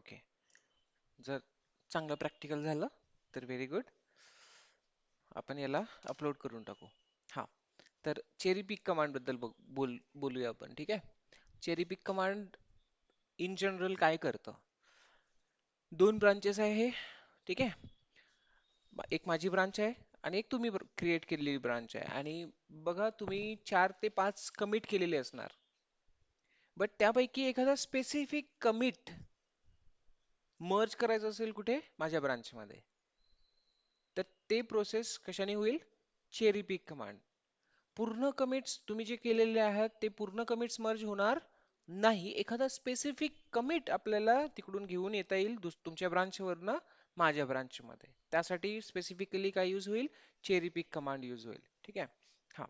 Okay, जर चांगलं practical झालं तर व्हेरी गुड. आपण याला अपलोड करून टाकू. हा, तर चेरी पिक कमांड बद्दल बोलूया आपण. ठीक आहे. Cherry pick command in general काय करतं? दोन ब्रांचेस आहे हे. ठीक आहे. एक माझी ब्रांच आहे आणि एक तुम्ही क्रिएट केलेली ब्रांच आहे. आणि बघा, तुम्ही 4 ते 5 कमिट केलेले असणार, बट त्यापैकी एखादा स्पेसिफिक कमिट मर्ज करायचं असेल कुठे, माझ्या ब्रांच मध्ये, तर ते प्रोसेस कशाने होईल? Cherry pick command. पूर्ण कमिट्स तुम्ही जे केलेले आहेत ते पूर्ण कमिट्स मर्ज होणार नाही. एखादा स्पेसिफिक कमिट आपल्याला तिकडून घेऊन येता येईल तुमच्या ब्रांच वरनं माझ्या ब्रांच मध्ये. त्यासाठी स्पेसिफिकली काय यूज होईल? चेरी पिक कमांड यूज होईल. ठीक आहे. हा,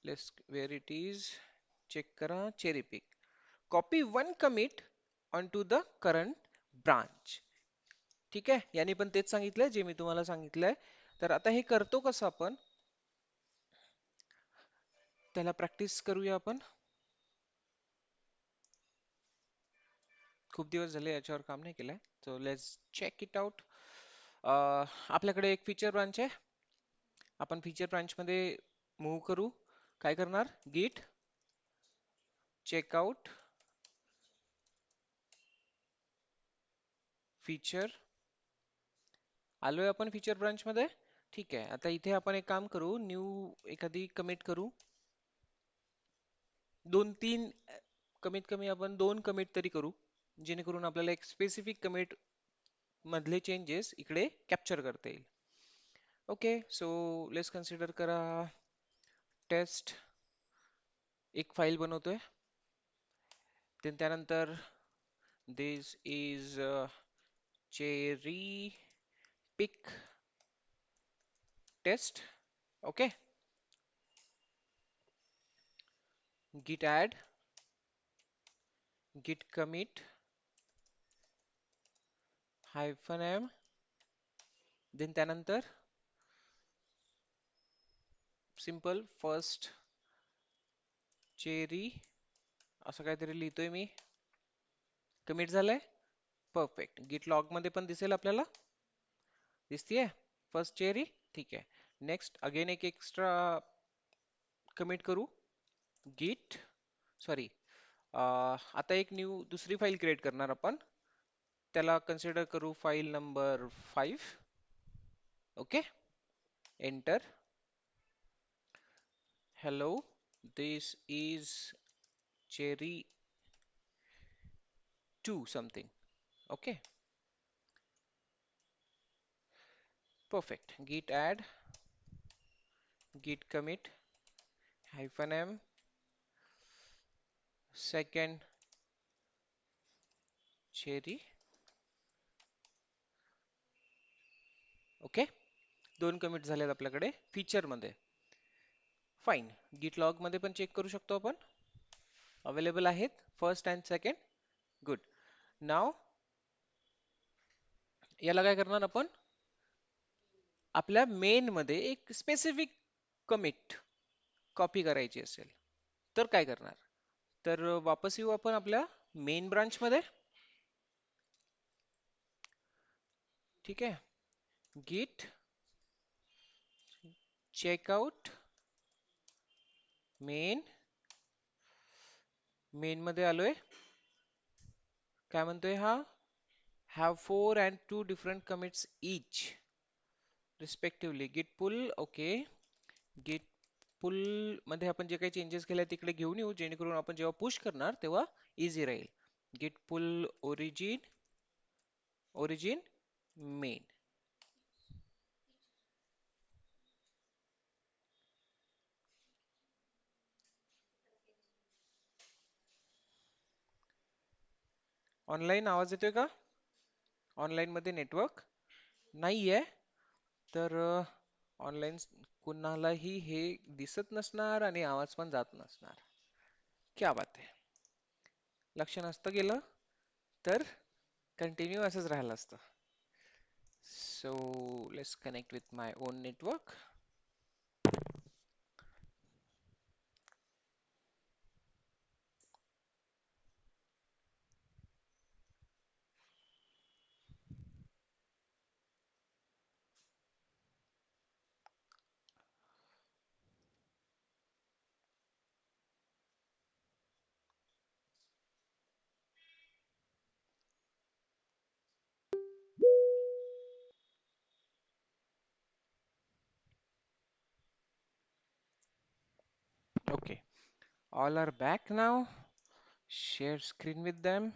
let's where it is. Check करा. Cherry pick, copy one commit on to the current branch. ठीक आहे. याने पण तेच सांगितलंय जे मी तुम्हाला सांगितलंय. तर आता हे करतो कसं आपण, त्याला प्रॅक्टिस करूया आपण. खूप दिवस झाले याच्यावर काम नाही केलंय. So let's check it out. आपल्याकडे एक फीचर ब्रांच आहे. आपण फीचर ब्रांच मध्ये मूव्ह करू. काय करणार? गिट चेकआउट फीचर. आलोय आपण फीचर ब्रांच मध्ये. ठीक आहे. आता इथे आपण एक काम करू, न्यू एखादी कमिट करू. 2-3, कमीत कमी आपण 2 कमिट तरी करू, जेणेकरून आपल्याला एक स्पेसिफिक कमिट मधले चेंजेस इकडे कॅप्चर करता येईल. ओके, सो लेट्स कन्सिडर करा टेस्ट एक फाईल बनवतोय. त्यानंतर this is cherry pick test. Okay, git add, git commit -m, then त्यानंतर सिंपल फर्स्ट चेरी असं काहीतरी लिहितोय मी. कमिट झालंय. परफेक्ट. गिट लॉग मध्ये पण दिसेल आपल्याला. दिसतीये फर्स्ट चेरी. ठीक आहे. नेक्स्ट अगेन एक एक्स्ट्रा कमिट करू. गिट सॉरी, आता एक न्यू दुसरी फाईल क्रिएट करणार आपण. त्याला कन्सिडर करू file number 5. Okay, enter. hello, this is cherry 2 something. Okay, perfect. Git add, git commit -m, second cherry. Okay, 2 commit झालेत आपल्याकडे फीचर मध्ये. फाईन. गिट लॉग मध्ये पण चेक करू शकतो आपण. अवेलेबल आहेत फर्स्ट अँड सेकंड. गुड. नाव याला काय करणार आपण? आपल्या मेन मध्ये एक स्पेसिफिक कमिट कॉपी करायची असेल तर काय करणार? तर वापस येऊ आपण आपल्या मेन ब्रांच मध्ये. ठीक आहे. गिट चेकआउट मेन. मेन मध्ये आलोय. काय म्हणतोय हा? have 4 and 2 different commits each respectively. git pull. Okay, git pull मध्ये आपण जे काही चेंजेस केले तिकडे घेऊन येऊ, जेणेकरून आपण जेव्हा पुश करणार तेव्हा इझी राहील. git pull origin main. Online आवाज येतोय का? ऑनलाईन मध्ये नेटवर्क नाहीये, तर ऑनलाईन कुणालाही हे दिसत नसणार आणि आवाज पण जात नसणार. क्या बात आहे. लक्ष नसतं गेलं तर कंटिन्यू असंच राहिलं असतं. So let's connect with my on network. Okay, all are back now. Share screen with them.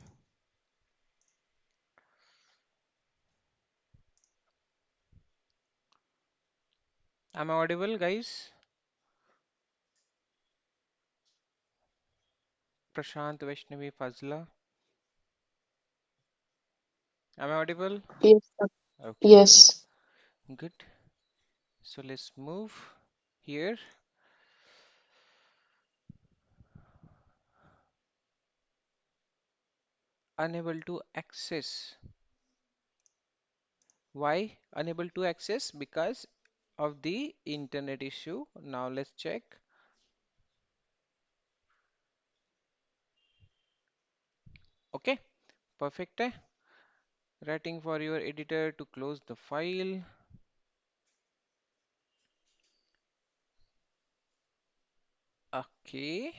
Am I audible, guys? Prashant, Vaishnavi, Fazla. Am I audible? Yes, sir. Okay, good. Yes. Good. So let's move here. Unable to access. Why unable to access? Because of the internet issue. Now let's check. Okay, perfect. Writing for your editor to close the file. Okay,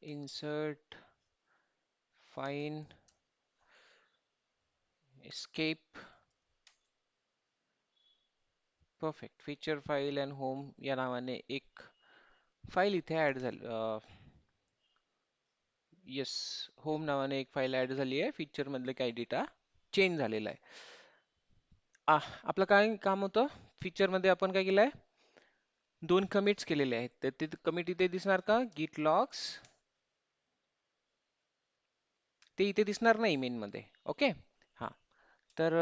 insert, find, escape. Perfect. Feature file and home या नावाने एक file इथे add झाली. Yes, home नावाने एक file add झाली आहे. Feature मधले काही डेटा चेंज झालेला आहे. आपलं काय काम होतं? फीचर मध्ये आपण काय केलंय? दोन कमिट्स केलेले आहेत. तर ते कमिट इथे दिसणार का? गिट लॉग्स. ते इथे दिसणार नाही मेन मध्ये. ओके. हा, तर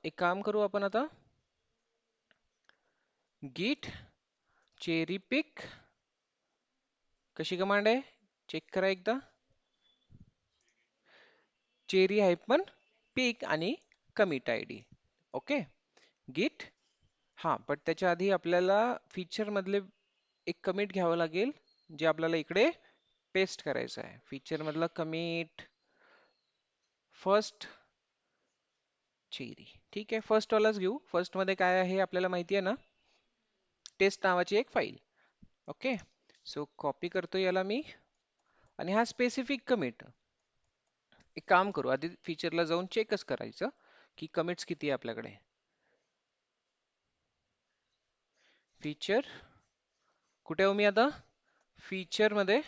एक काम करू आपण आता. गिट चेरी पिक कशी कमांड आहे? चेक करा एकदा. चेरी हायफन पिक आणि कमिट आयडी. ओके. गिट. हा, पण त्याच्या आधी आपल्याला फीचर मधले एक कमिट घ्यावं लागेल, जे आपल्याला इकडे पेस्ट करायचं आहे. फीचर मधला कमिट फर्स्ट चेरी. ठीक आहे, फर्स्ट वालाच घेऊ. फर्स्ट मध्ये काय आहे आपल्याला माहिती आहे ना? टेस्ट नावाची एक फाईल. ओके. सो कॉपी करतो याला मी, आणि हा स्पेसिफिक कमिट. एक काम करू, आधी फीचरला जाऊन चेकच करायचं की कमिट्स किती आहे आपल्याकडे. फीचर कुठे हो मी आता? फीचर मध्ये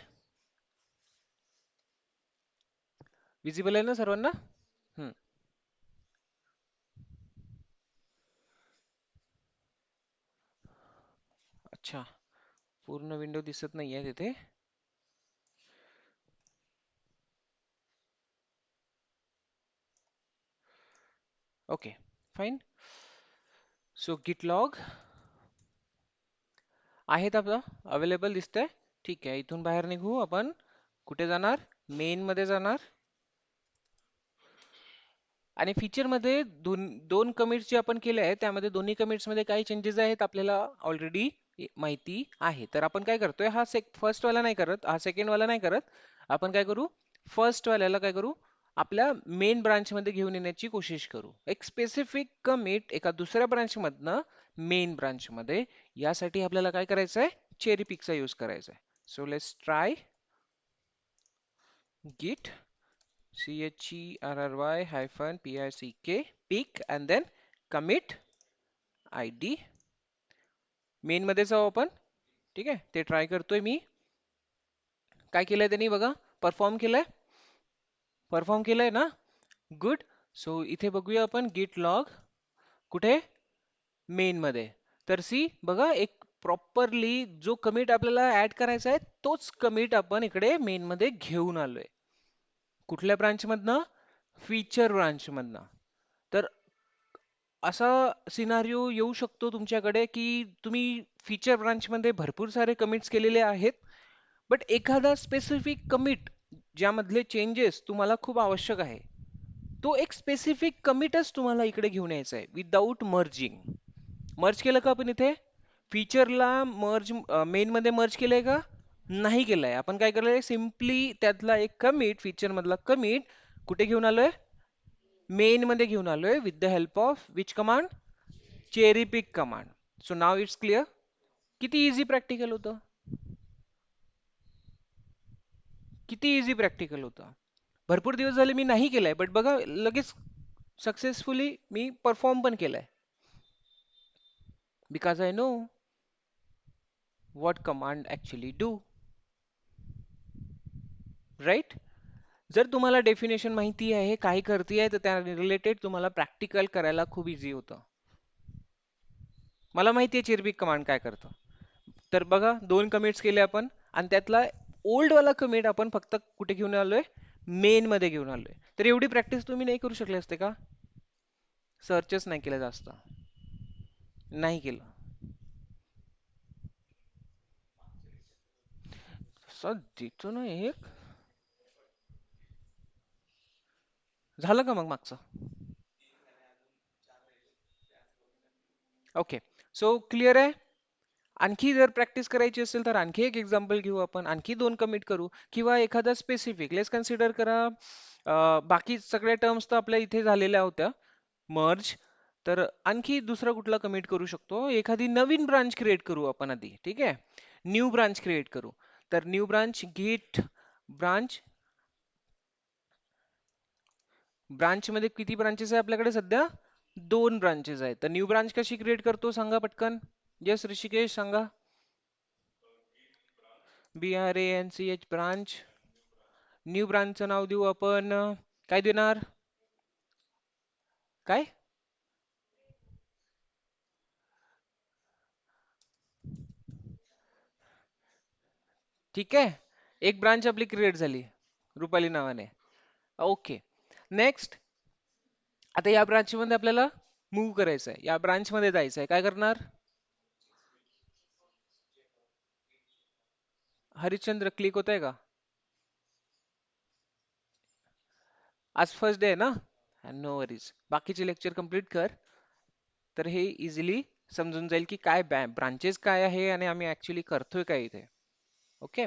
विजिबल आहे ना सर्वांना? हम्म. अच्छा, पूर्ण विंडो दिसत नाहीये तिथे. Okay, fine. सो गिट लॉग आहेत आपलं अवेलेबल दिसतंय. ठीक आहे, इथून बाहेर निघू आपण. कुठे जाणार? मेन मध्ये जाणार. आणि फीचर मध्ये दोन कमिट्स जे आपण केले आहेत, त्यामध्ये दोन्ही कमिट्स मध्ये काही चेंजेस आहेत आपल्याला ऑलरेडी माहिती आहे. तर आपण काय करतोय, हा फर्स्ट वाला नाही करत, हा सेकंड वाला नाही करत. आपण काय करू? फर्स्ट वाल्याला काय करू? आपल्या मेन ब्रांच मध्ये घेऊन येण्याची कोशिश करू. एक स्पेसिफिक कमिट एका दुसऱ्या ब्रांच मधनं मेन ब्रांच मध्ये, यासाठी आपल्याला काय करायचं आहे? चेरी पिकचा यूज करायचा आहे. So let's try git CHERRY hyphen PICK pick and then commit ID. Main मध्ये जाऊ आपण. ठीक आहे, ते ट्राय करतोय मी. काय केलंय त्यांनी बघा? परफॉर्म केलंय ना? गुड. सो इथे बघूया आपण गिट लॉग कुठे? मेन मध्ये. तर सी बघा, एक प्रॉपरली जो कमिट आपल्याला ऍड करायचा आहे, तोच कमिट आपण इकडे मेन मध्ये घेऊन आलोय. कुठल्या ब्रांच मधनं? फीचर ब्रांच मधनं. तर असा सिनारिओ येऊ शकतो तुमच्याकडे की तुम्ही फीचर ब्रांच मध्ये भरपूर सारे कमिट्स केलेले आहेत, बट एखादा स्पेसिफिक कमिट ज्यामधले चेंजेस तुम्हाला खूप आवश्यक आहे, तो एक स्पेसिफिक कमिटच तुम्हाला इकडे घेऊन यायचा आहे विदाऊट मर्जिंग. मर्ज केलं का आपण इथे? फीचरला मर्ज मेन मध्ये मर्ज केलंय का? नाही केलंय. आपण काय केलंय? सिम्पली त्यातला एक कमिट, फीचर मधला कमिट कुठे घेऊन आलोय? मेन मध्ये घेऊन आलोय with the help of which command? Cherry pick command. So now it's clear. किती इझी प्रॅक्टिकल होतं? किती इझी प्रॅक्टिकल होतं? भरपूर दिवस झाले मी नाही केलंय, बट बघा लगेच सक्सेसफुली मी परफॉर्म पण केलंय. Because I know what command actually do, right? जर तुम्हाला डेफिनेशन माहिती आहे काय करते तर त्या रिलेटेड तुम्हाला प्रॅक्टिकल करायला खूप इझी होतं. मला माहिती आहे चेरपिक कमांड काय करतं. तर बघा दोन कमिट्स केले आपण आणि त्यातला ओल्ड वाला कमिट आपण फक्त कुठे घेऊन आलोय, मेन मध्ये घेऊन आलोय. तर एवढी प्रॅक्टिस तुम्ही नाही करू शकले असते का? सर्चच नाही केलं जास्त, नाही केलं. सर देतो ना एक, झालं का मग मागचं? ओके, सो क्लिअर आहे. आणखी जर प्रॅक्टिस करायची असेल तर आणखी एक एक्झाम्पल घेऊ आपण, आणखी दोन कमिट करू किंवा एखादा स्पेसिफिक लेस कन्सिडर करा. बाकी सगळ्या टर्म्स तर आपल्या इथे झालेल्या होत्या मर्ज. तर आणखी दुसरा कुठला कमिट करू शकतो, एखादी नवीन ब्रांच क्रिएट करू आपण आधी, ठीक आहे? न्यू ब्रांच क्रिएट करू. तर new branch git branch. Branch मध्ये किती ब्रांचेस आहे आपल्याकडे सध्या? दोन ब्रांचेस आहेत. तर न्यू ब्रांच कशी क्रिएट करतो सांगा पटकन. यस ऋषिकेश सांगा. BRANCH branch. न्यू ब्रांचचं नाव देऊ आपण, काय देणार? काय? ठीक आहे, एक ब्रांच आपली क्रिएट झाली रुपाली नावाने. Okay, next. आता या ब्रांच मध्ये आपल्याला मूव्ह करायचं आहे, या ब्रांच मध्ये जायचं आहे, काय करणार? हरिश्चंद्र क्लिक होत आहे का? आज फर्स्ट डे आहे ना, नो वरीज. बाकीचे लेक्चर कंप्लीट कर, तर हे इझिली समजून जाईल की काय ब्रांचेस काय आहे आणि आम्ही ऍक्च्युली करतोय काय इथे. ओके,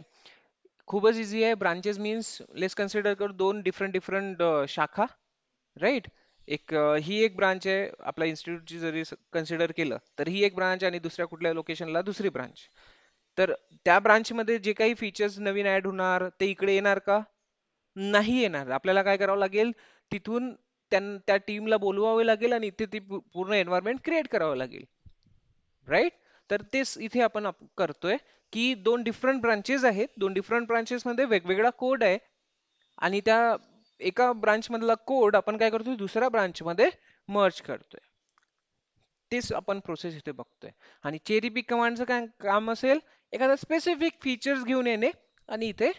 खूपच इझी आहे. ब्रांचेस मीन्स लेट्स कन्सिडर कर दोन डिफरंट डिफरंट शाखा, राईट? एक ही एक ब्रांच आहे आपल्या इन्स्टिट्यूटची, जरी कन्सिडर केलं तर ही एक ब्रांच आणि दुसऱ्या कुठल्या लोकेशनला दुसरी ब्रांच. तर त्या ब्रांच मध्ये जे काही फीचर्स नवीन ऍड होणार ते इकडे येणार का? नाही येणार. आपल्याला काय करावं लागेल, तिथून त्या टीमला बोलवावे लागेल आणि इथे ती पूर्ण एन्व्हायरमेंट क्रिएट करावं लागेल, राईट? तर तेच इथे आपण करतोय की दोन डिफरंट ब्रांचेस आहेत, दोन डिफरंट ब्रांचेस मध्ये वेगवेगळा कोड आहे आणि त्या एका ब्रांच मधला कोड आपण काय करतोय, दुसऱ्या ब्रांच मध्ये मर्ज करतोय. तेच आपण प्रोसेस इथे बघतोय. आणि चेरी पिक कमांडचं काय काम असेल, एखादा स्पेसिफिक फीचर्स घेऊन येणे आणि इथे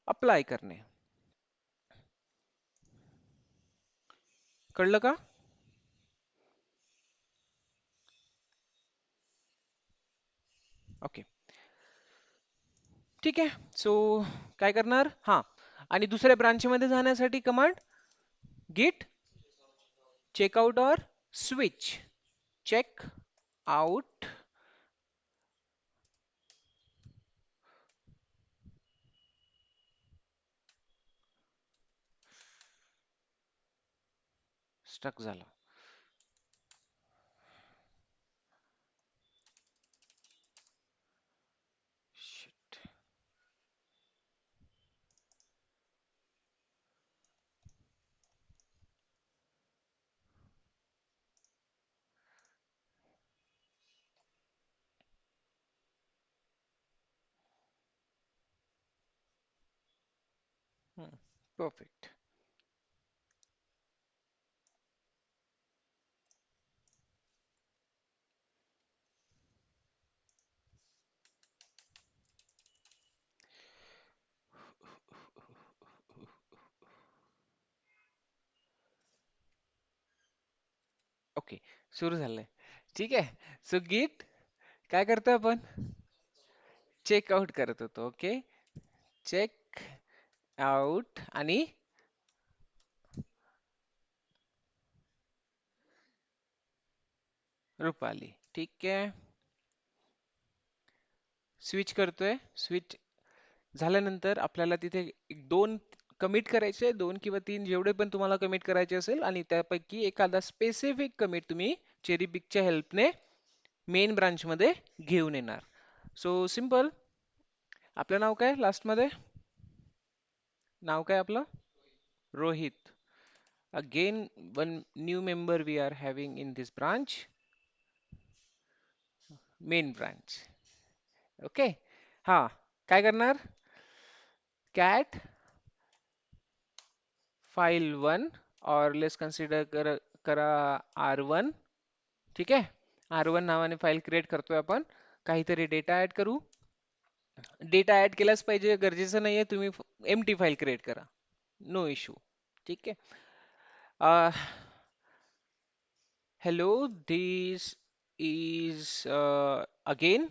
अप्लाय करणे. कळलं का? ओके, ठीक आहे. सो काय करणार, हा, आणि दुसऱ्या ब्रांच मध्ये जाण्यासाठी कमांड गिट चेकआउट और स्विच. चेक आउट, स्टक झालं. Shit. Perfect. ओके, सुरू झालंय. ठीक आहे. सो गिट काय करतोय आपण, चेकआउट करत होतो. ओके, चेक आउट आणि रुपाली, ठीक आहे. स्विच करतोय. स्विच झाल्यानंतर आपल्याला तिथे एक दोन कमिट करायचे, दोन किंवा तीन जेवढे पण तुम्हाला कमिट करायचे असेल, आणि त्यापैकी एखादा स्पेसिफिक कमिट तुम्ही चेरी पिकच्या हेल्पने मेन ब्रांच मध्ये घेऊन येणार. So simple. आपलं नाव काय लास्ट मध्ये, नाव काय आपलं? Rohit. Again, one new member we are having in this branch, main branch. Okay. हा, काय करणार? कॅट फाइल वन, और लेट्स कन्सिडर करा R1. ठीक आहे. R1 नावाने फाईल क्रिएट करतोय आपण. काहीतरी डेटा ऍड करू. डेटा ऍड केलाच पाहिजे, गरजेचं नाहीये तुम्ही एम्प्टी फाईल क्रिएट करा. No issue. ठीक आहे. Hello, this is again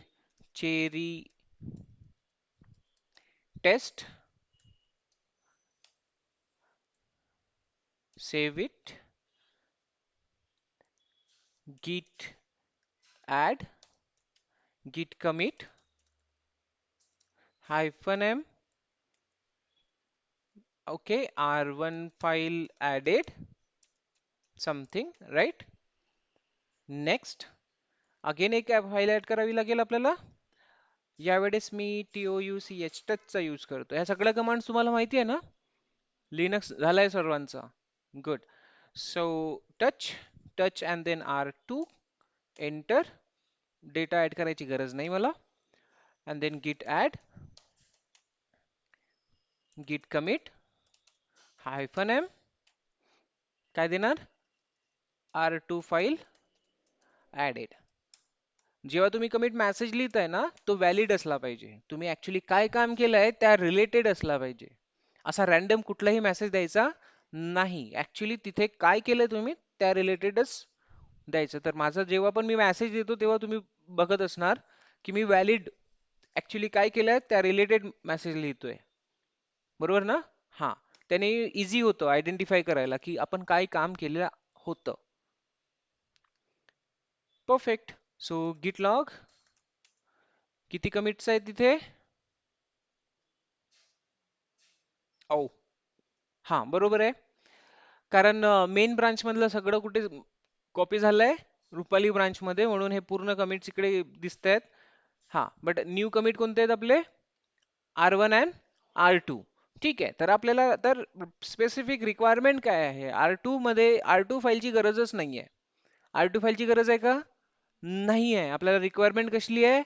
Cherry test. Save it. Git add. Git commit. Hyphen m. Okay, R1 file added. Something, right? Next. Again एक फाईल ऍड करावी लागेल आपल्याला. यावेळेस मी touch touchचा यूज करतो. ह्या सगळ्या कमांड्स तुम्हाला माहिती आहे ना? लिनक्स झालाय सर्वांचा. Good. So touch, touch and then R2, enter. Data add करायची गरज नाही मला. and then git add, git commit, hyphen m. काय देणार? R2 file added. जेव्हा तुम्ही कमिट मेसेज लिहिताय ना, तो व्हॅलिड असला पाहिजे. तुम्ही ऍक्च्युली काय काम केलंय त्या रिलेटेड असला पाहिजे. असा रॅन्डम कुठलाही मेसेज द्यायचा नाही. ऍक्च्युली तिथे काय केलंय तुम्ही त्या रिलेटेडच द्यायचं. तर माझा जेव्हा पण मी मेसेज देतो तेव्हा तुम्ही बघत असणार की मी व्हॅलिड ऍक्च्युली काय केलंय त्या रिलेटेड मेसेज लिहितोय. बरोबर ना? हा. त्याने इझी होतं आयडेंटिफाय करायला की आपण काय काम केलेलं होतं. परफेक्ट. सो गिट लॉग किती कमिट्स आहेत तिथे? ओ, हा बरोबर आहे. कारण मेन ब्रांच मधलं सगळं कुठे कॉपी झालंय? रुपाली ब्रांच मध्ये, म्हणून हे पूर्ण कमिट्स इकडे दिसत आहेत. हा, बट न्यू कमिट कोणते आहेत आपले? R1 and R2. ठीक आहे. तर आपल्याला तर स्पेसिफिक रिक्वायरमेंट काय आहे? R2 मध्ये R2 फाईलची गरजच नाहीये. R2 फाईलची गरज आहे का? नाही आहे. आपल्याला रिक्वायरमेंट कसली आहे?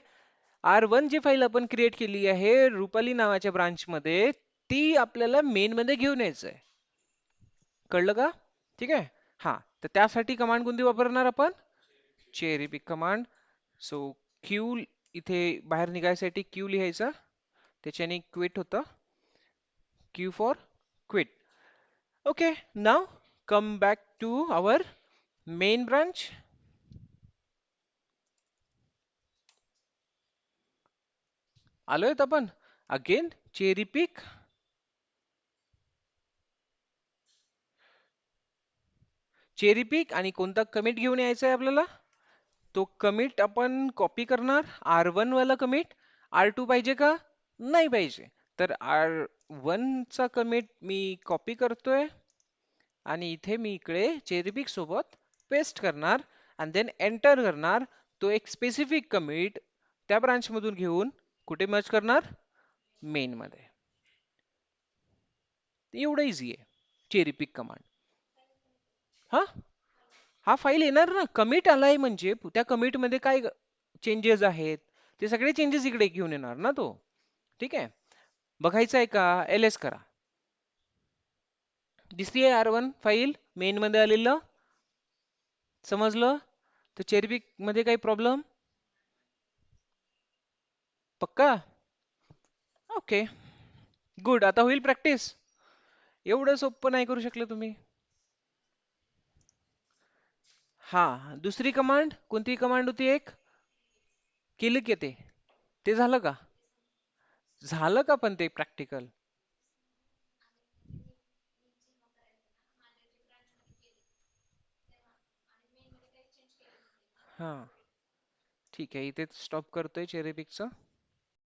R1 जी फाईल आपण क्रिएट केली आहे रुपाली नावाच्या ब्रांच मध्ये, ती आपल्याला मेन मध्ये घेऊन यायचं आहे. कळलं का? ठीक आहे. हा, तर त्यासाठी कमांड कोणती वापरणार आपण? Cherry pick command. So Q इथे बाहेर निघायसाठी क्यू लिहायचा, त्याच्याने क्विट होतं. Q for quit. Okay, now come back to our main branch. आलोय आपण. Again cherry pick. Cherry pick आणि कोणता कमिट घेऊन यायचा आहे आपल्याला? तो कमिट आपण कॉपी करणार. R1 वाला कमिट. R2 पाहिजे का? नाही पाहिजे. तर R1 चा कमिट मी कॉपी करतोय आणि इथे मी इकडे चेरी पिक सोबत पेस्ट करणार आणि देन एंटर करणार. तो एक स्पेसिफिक कमिट त्या ब्रांच मधून घेऊन कुठे मर्ज करणार? मेन मध्ये. एवढं इझी आहे चेरी पिक कमांड. हा, हा फाईल येणार ना. कमिट आलाय म्हणजे त्या कमिट मध्ये काय चेंजेस आहेत ते सगळे चेंजेस इकडे घेऊन येणार ना तो. ठीक आहे. बघायचं आहे का? ls करा. दिसतीये R1 फाईल मेन मध्ये आलेलं? समजलं? तर चेरीपिक मध्ये काही प्रॉब्लेम? पक्का? Okay, good. आता होईल प्रॅक्टिस. एवढं सोपं नाही करू शकले तुम्ही. हा, दुसरी कमांड कोणती कमांड होती? एक केलं की ते झालं का? झालं का पण ते प्रॅक्टिकल? हा, ठीक आहे. इथे स्टॉप करतोय चेरीपिकचं.